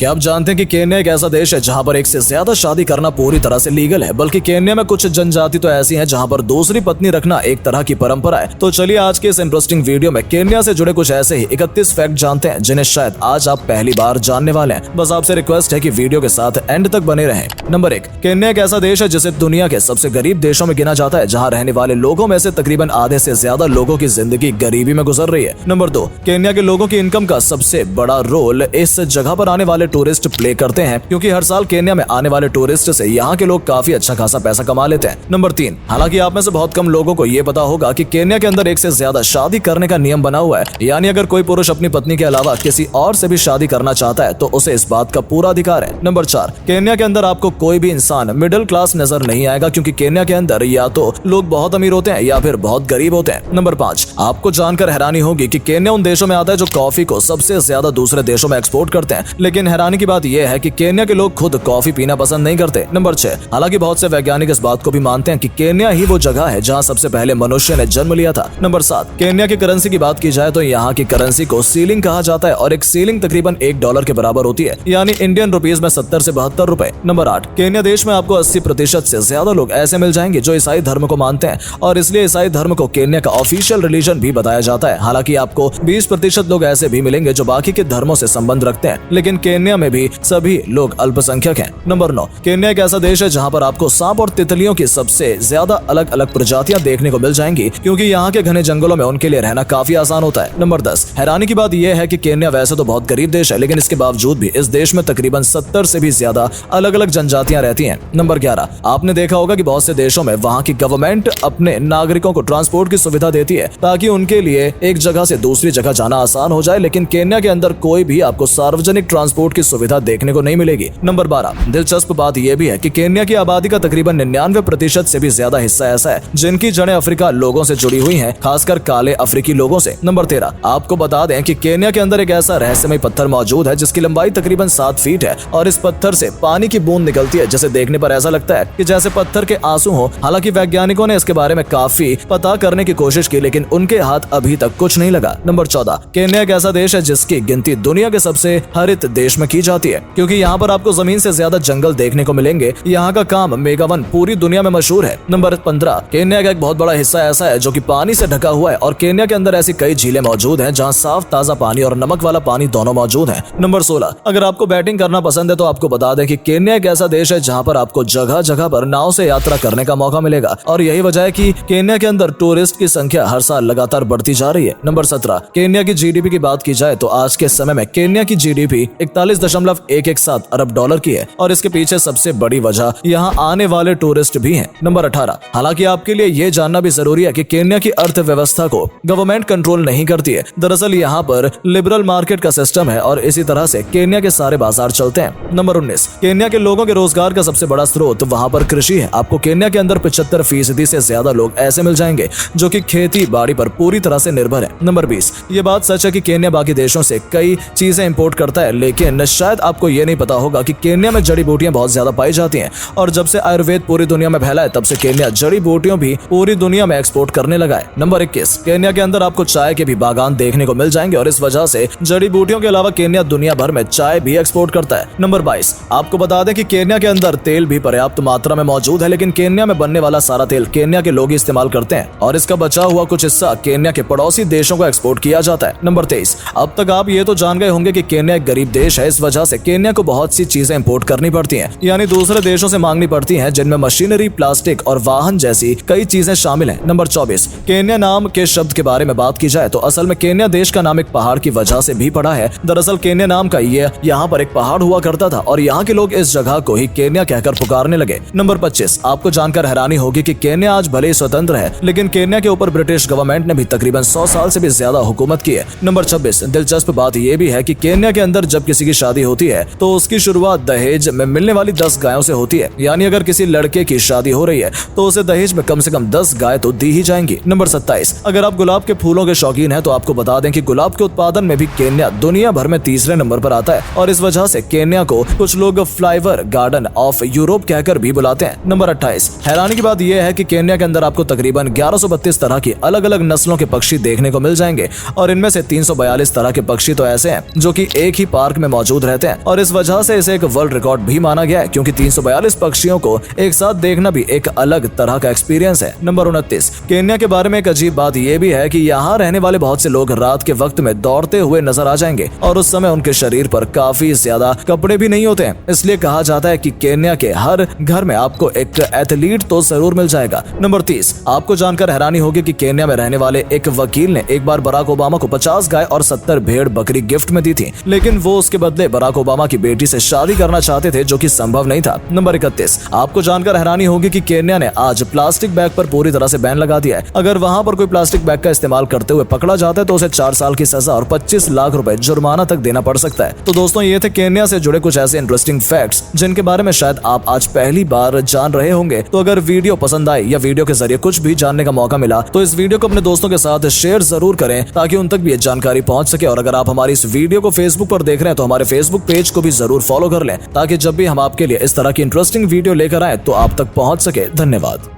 क्या आप जानते हैं कि केन्या एक ऐसा देश है जहां पर एक से ज्यादा शादी करना पूरी तरह से लीगल है, बल्कि केन्या में कुछ जनजाति तो ऐसी हैं जहां पर दूसरी पत्नी रखना एक तरह की परंपरा है। तो चलिए आज के इस इंटरेस्टिंग वीडियो में केन्या से जुड़े कुछ ऐसे ही 31 फैक्ट जानते हैं जिन्हें शायद आज आप पहली बार जानने वाले हैं। बस आपसे रिक्वेस्ट है कि वीडियो के साथ एंड तक बने रहें। नंबर 1, केन्या एक ऐसा देश है जिसे दुनिया के सबसे गरीब देशों में गिना जाता है, जहाँ रहने वाले लोगों में से तकरीबन आधे से ज्यादा लोगों की जिंदगी गरीबी में गुजर रही है। नंबर 2, केन्या के लोगों की इनकम का सबसे बड़ा रोल इस जगह पर आने वाले टूरिस्ट प्ले करते हैं, क्योंकि हर साल केन्या में आने वाले टूरिस्ट से यहाँ के लोग काफी अच्छा खासा पैसा कमा लेते हैं। नंबर 3, हालांकि आप में से बहुत कम लोगों को ये पता होगा कि केन्या के अंदर एक से ज्यादा शादी करने का नियम बना हुआ है, यानी अगर कोई पुरुष अपनी पत्नी के अलावा किसी और से भी शादी करना चाहता है तो उसे इस बात का पूरा अधिकार है। नंबर 4, केन्या के अंदर आपको कोई भी इंसान मिडिल क्लास नजर नहीं आएगा, क्योंकि केन्या के अंदर या तो लोग बहुत अमीर होते हैं या फिर बहुत गरीब होते हैं। नंबर 5, आपको जानकर हैरानी होगी कि केन्या उन देशों में आता है जो कॉफी को सबसे ज्यादा दूसरे देशों में एक्सपोर्ट करते हैं, लेकिन हैरानी की बात यह है कि केन्या के लोग खुद कॉफी पीना पसंद नहीं करते। नंबर 6, हालांकि बहुत से वैज्ञानिक इस बात को भी मानते हैं कि केन्या ही वो जगह है जहां सबसे पहले मनुष्य ने जन्म लिया था। नंबर 7, केन्या की करेंसी की बात की जाए तो यहाँ की करेंसी को सीलिंग कहा जाता है और एक सीलिंग तकरीबन $1 के बराबर होती है, यानी इंडियन रुपीज में 70 से 72 रुपए। नंबर 8, केन्या देश में आपको 80% से ज्यादा लोग ऐसे मिल जाएंगे जो ईसाई धर्म को मानते हैं, और इसलिए ईसाई धर्म को केन्या का ऑफिशियल रिलीजन भी बताया जाता है। हालांकि आपको 20% लोग ऐसे भी मिलेंगे जो बाकी के धर्मों से संबंध रखते हैं, लेकिन केन्या में भी सभी लोग अल्पसंख्यक हैं। नंबर 9, केन्या एक ऐसा देश है जहां पर आपको सांप और तितलियों की सबसे ज्यादा अलग अलग प्रजातियां देखने को मिल जाएंगी, क्योंकि यहाँ के घने जंगलों में उनके लिए रहना काफी आसान होता है। नंबर 10, हैरानी की बात यह है कि केन्या वैसे तो बहुत गरीब देश है, लेकिन इसके बावजूद भी इस देश में तकरीबन 70 से भी ज्यादा अलग अलग जनजातियां रहती हैं। नंबर 11, आपने देखा होगा कि बहुत से देशों में वहाँ की गवर्नमेंट अपने नागरिकों को ट्रांसपोर्ट की सुविधा देती है ताकि उनके लिए एक जगह से दूसरी जगह जाना आसान हो जाए, लेकिन केन्या के अंदर कोई भी आपको सार्वजनिक ट्रांसपोर्ट की सुविधा देखने को नहीं मिलेगी। नंबर 12, दिलचस्प बात यह भी है कि केन्या की आबादी का तकरीबन 99% से भी ज्यादा हिस्सा ऐसा है जिनकी जड़ें अफ्रीका लोगों से जुड़ी हुई हैं, खासकर काले अफ्रीकी लोगों से। नंबर 13, आपको बता दें कि केन्या के अंदर एक ऐसा रहस्यमय पत्थर मौजूद है जिसकी लंबाई तकरीबन 7 फीट है, और इस पत्थर से पानी की बूंद निकलती है, जिसे देखने पर ऐसा लगता है कि जैसे पत्थर के आंसू हो। हालांकि वैज्ञानिकों ने इसके बारे में काफी पता करने की कोशिश की, लेकिन उनके हाथ अभी तक कुछ नहीं लगा। नंबर 14, केन्या एक ऐसा देश है जिसकी गिनती दुनिया के सबसे हरित देश में की जाती है, क्योंकि यहाँ पर आपको जमीन से ज्यादा जंगल देखने को मिलेंगे। यहाँ का काम मेगावन पूरी दुनिया में मशहूर है। नंबर 15, केन्या का एक बहुत बड़ा हिस्सा ऐसा है जो कि पानी से ढका हुआ है, और केन्या के अंदर ऐसी कई झीलें मौजूद हैं जहाँ साफ ताजा पानी और नमक वाला पानी दोनों मौजूद हैं। नंबर 16, अगर आपको बैटिंग करना पसंद है तो आपको बता दें कि केन्या एक ऐसा देश है जहाँ पर आपको जगह जगह पर नाव से यात्रा करने का मौका मिलेगा, और यही वजह है कि केन्या के अंदर टूरिस्ट की संख्या हर साल लगातार बढ़ती जा रही है। नंबर 17, केन्या की जीडीपी की बात की जाए तो आज के समय में केन्या की जीडीपी 41.117 अरब डॉलर की है, और इसके पीछे सबसे बड़ी वजह यहाँ आने वाले टूरिस्ट भी हैं। नंबर 18, हालांकि आपके लिए ये जानना भी जरूरी है कि केन्या की अर्थव्यवस्था को गवर्नमेंट कंट्रोल नहीं करती है। दरअसल यहाँ पर लिबरल मार्केट का सिस्टम है, और इसी तरह से केन्या के सारे बाजार चलते हैं। नंबर 19, केन्या के लोगों के रोजगार का सबसे बड़ा स्रोत वहाँ पर कृषि है। आपको केन्या के अंदर 75% से ज्यादा लोग ऐसे मिल जाएंगे जो कि खेती बाड़ी पर पूरी तरह से निर्भर है। नंबर 20, ये बात सच है कि केन्या बाकी देशों से कई चीजें इंपोर्ट करता है, लेकिन शायद आपको ये नहीं पता होगा कि केन्या में जड़ी बूटियां बहुत ज्यादा पाई जाती हैं, और जब से आयुर्वेद पूरी दुनिया में फैला है तब से केन्या जड़ी बूटियों भी पूरी दुनिया में एक्सपोर्ट करने लगा है। नंबर 21, केन्या के अंदर आपको चाय के भी बागान देखने को मिल जाएंगे, और इस वजह से जड़ी बूटियों के अलावा केन्या दुनिया भर में चाय भी एक्सपोर्ट करता है। नंबर 22, आपको बता दें कि केन्या के अंदर तेल भी पर्याप्त मात्रा में मौजूद है, लेकिन केन्या में बनने वाला सारा तेल केन्या के लोग इस्तेमाल करते हैं, और इसका बचा हुआ कुछ हिस्सा केन्या के पड़ोसी देशों को एक्सपोर्ट किया जाता है। नंबर 23, अब तक आप ये तो जान गए होंगे कि केन्या एक गरीब देश है, इस वजह से केन्या को बहुत सी चीजें इंपोर्ट करनी पड़ती हैं, यानी दूसरे देशों से मांगनी पड़ती हैं, जिनमें मशीनरी, प्लास्टिक और वाहन जैसी कई चीजें शामिल हैं। नंबर 24, केन्या नाम के शब्द के बारे में बात की जाए तो असल में केन्या देश का नाम एक पहाड़ की वजह से भी पड़ा है। दरअसल केन्या नाम का ये यहाँ पर एक पहाड़ हुआ करता था, और यहाँ के लोग इस जगह को ही केन्या कहकर पुकारने लगे। नंबर 25, आपको जानकर हैरानी होगी कि केन्या आज भले ही स्वतंत्र है, लेकिन केन्या के ऊपर ब्रिटिश गवर्नमेंट ने भी तकरीबन 100 साल से भी ज्यादा हुकूमत की है। नंबर 26, दिलचस्प बात यह भी है कि केन्या के अंदर जब किसी की शादी होती है तो उसकी शुरुआत दहेज में मिलने वाली 10 गायों से होती है, यानी अगर किसी लड़के की शादी हो रही है तो उसे दहेज में कम से कम 10 गाय तो दी ही जाएंगी। नंबर 27, अगर आप गुलाब के फूलों के शौकीन हैं तो आपको बता दें कि गुलाब के उत्पादन में भी केन्या दुनिया भर में तीसरे नंबर पर आता है, और इस वजह से केन्या को कुछ लोग फ्लावर गार्डन ऑफ यूरोप कहकर भी बुलाते हैं। नंबर 28, हैरानी की बात यह है कि केन्या के अंदर आपको तकरीबन 1132 तरह की अलग अलग नस्लों के पक्षी देखने को मिल जाएंगे, और इनमें से 342 तरह के पक्षी तो ऐसे हैं जो कि एक ही पार्क में मौजूद मौजूद रहते हैं और इस वजह से इसे एक वर्ल्ड रिकॉर्ड भी माना गया है, क्योंकि 342 पक्षियों को एक साथ देखना भी एक अलग तरह का एक्सपीरियंस है। नंबर 29, केन्या के बारे में एक अजीब बात यह भी है कि यहाँ रहने वाले बहुत से लोग रात के वक्त में दौड़ते हुए नजर आ जाएंगे और उस समय उनके शरीर पर काफी ज्यादा कपड़े भी नहीं होते हैं। इसलिए कहा जाता है कि केन्या के हर घर में आपको एक एथलीट तो जरूर मिल जाएगा। नंबर 30, आपको जानकर हैरानी होगी कि केन्या में रहने वाले एक वकील ने एक बार बराक ओबामा को 50 गाय और 70 भेड़ बकरी गिफ्ट में दी थी, लेकिन वो उसके बदले बराक ओबामा की बेटी से शादी करना चाहते थे, जो कि संभव नहीं था। नंबर 31, आपको जानकर हैरानी होगी कि केन्या ने आज प्लास्टिक बैग पर पूरी तरह से बैन लगा दिया है। अगर वहां पर कोई प्लास्टिक बैग का इस्तेमाल करते हुए पकड़ा जाता है तो उसे 4 साल की सजा और 25 लाख रुपए जुर्माना तक देना पड़ सकता है। तो दोस्तों, ये थे केन्या से जुड़े कुछ ऐसे इंटरेस्टिंग फैक्ट्स जिनके बारे में शायद आप आज पहली बार जान रहे होंगे। तो अगर वीडियो पसंद आई या वीडियो के जरिए कुछ भी जानने का मौका मिला तो इस वीडियो को अपने दोस्तों के साथ शेयर जरूर करें, ताकि उन तक भी ये जानकारी पहुंच सके। और अगर आप हमारी इस वीडियो को फेसबुक पर देख रहे हैं तो हमारे फेसबुक पेज को भी जरूर फॉलो कर लें, ताकि जब भी हम आपके लिए इस तरह की इंटरेस्टिंग वीडियो लेकर आए तो आप तक पहुंच सके। धन्यवाद।